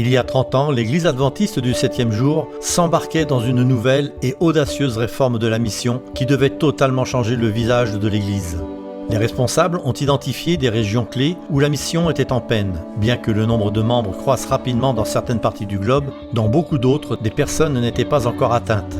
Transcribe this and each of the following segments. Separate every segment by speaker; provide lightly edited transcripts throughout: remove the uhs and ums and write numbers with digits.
Speaker 1: Il y a 30 ans, l'Église adventiste du 7e jour s'embarquait dans une nouvelle et audacieuse réforme de la mission qui devait totalement changer le visage de l'Église. Les responsables ont identifié des régions clés où la mission était en peine. Bien que le nombre de membres croisse rapidement dans certaines parties du globe, dans beaucoup d'autres, des personnes n'étaient pas encore atteintes.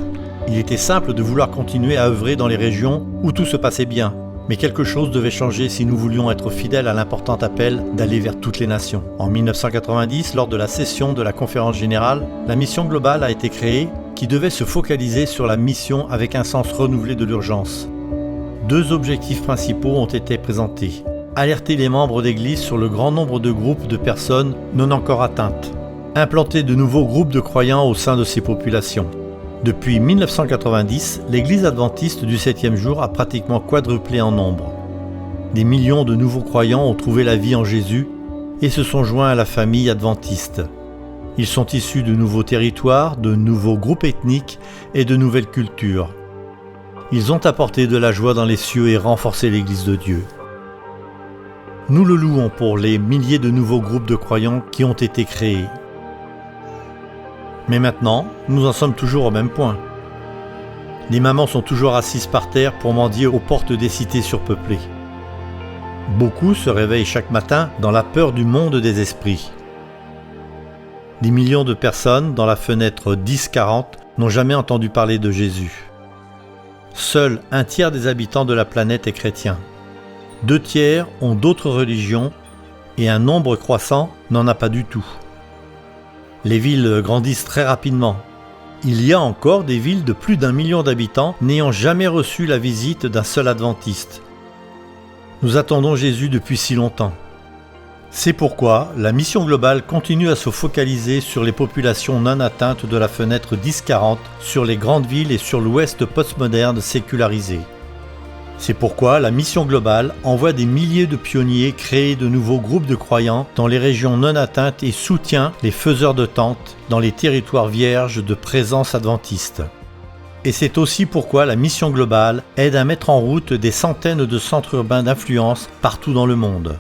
Speaker 1: Il était simple de vouloir continuer à œuvrer dans les régions où tout se passait bien. Mais quelque chose devait changer si nous voulions être fidèles à l'important appel d'aller vers toutes les nations. En 1990, lors de la session de la conférence générale, la mission globale a été créée qui devait se focaliser sur la mission avec un sens renouvelé de l'urgence. Deux objectifs principaux ont été présentés. Alerter les membres d'Église sur le grand nombre de groupes de personnes non encore atteintes. Implanter de nouveaux groupes de croyants au sein de ces populations. Depuis 1990, l'Église adventiste du 7e jour a pratiquement quadruplé en nombre. Des millions de nouveaux croyants ont trouvé la vie en Jésus et se sont joints à la famille adventiste. Ils sont issus de nouveaux territoires, de nouveaux groupes ethniques et de nouvelles cultures. Ils ont apporté de la joie dans les cieux et renforcé l'Église de Dieu. Nous le louons pour les milliers de nouveaux groupes de croyants qui ont été créés. Mais maintenant, nous en sommes toujours au même point. Les mamans sont toujours assises par terre pour mendier aux portes des cités surpeuplées. Beaucoup se réveillent chaque matin dans la peur du monde des esprits. Des millions de personnes dans la fenêtre 10-40 n'ont jamais entendu parler de Jésus. Seul un tiers des habitants de la planète est chrétien. 2 tiers ont d'autres religions et un nombre croissant n'en a pas du tout. Les villes grandissent très rapidement. Il y a encore des villes de plus d'1 million d'habitants n'ayant jamais reçu la visite d'un seul adventiste. Nous attendons Jésus depuis si longtemps. C'est pourquoi la mission globale continue à se focaliser sur les populations non atteintes de la fenêtre 10-40, sur les grandes villes et sur l'Ouest postmoderne sécularisé. C'est pourquoi la mission globale envoie des milliers de pionniers créer de nouveaux groupes de croyants dans les régions non atteintes et soutient les faiseurs de tentes dans les territoires vierges de présence adventiste. Et c'est aussi pourquoi la mission globale aide à mettre en route des centaines de centres urbains d'influence partout dans le monde.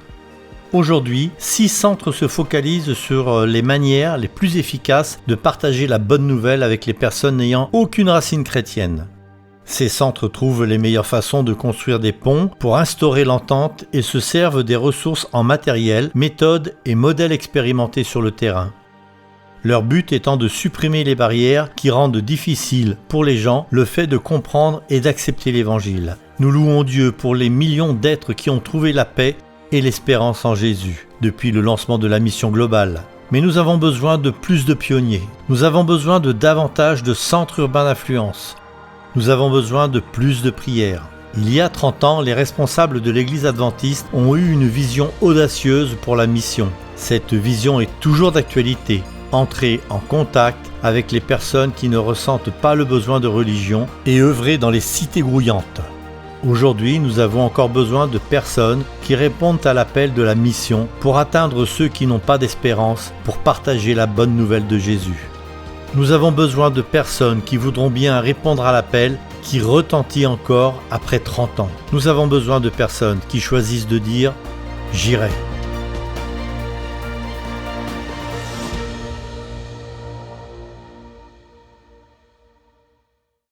Speaker 1: Aujourd'hui, 6 centres se focalisent sur les manières les plus efficaces de partager la bonne nouvelle avec les personnes n'ayant aucune racine chrétienne. Ces centres trouvent les meilleures façons de construire des ponts pour instaurer l'entente et se servent des ressources en matériel, méthodes et modèles expérimentés sur le terrain. Leur but étant de supprimer les barrières qui rendent difficile pour les gens le fait de comprendre et d'accepter l'Évangile. Nous louons Dieu pour les millions d'êtres qui ont trouvé la paix et l'espérance en Jésus depuis le lancement de la mission globale. Mais nous avons besoin de plus de pionniers. Nous avons besoin de davantage de centres urbains d'influence. Nous avons besoin de plus de prières. Il y a 30 ans, les responsables de l'Église adventiste ont eu une vision audacieuse pour la mission. Cette vision est toujours d'actualité. Entrer en contact avec les personnes qui ne ressentent pas le besoin de religion et œuvrer dans les cités grouillantes. Aujourd'hui, nous avons encore besoin de personnes qui répondent à l'appel de la mission pour atteindre ceux qui n'ont pas d'espérance, pour partager la bonne nouvelle de Jésus. Nous avons besoin de personnes qui voudront bien répondre à l'appel qui retentit encore après 30 ans. Nous avons besoin de personnes qui choisissent de dire « J'irai ».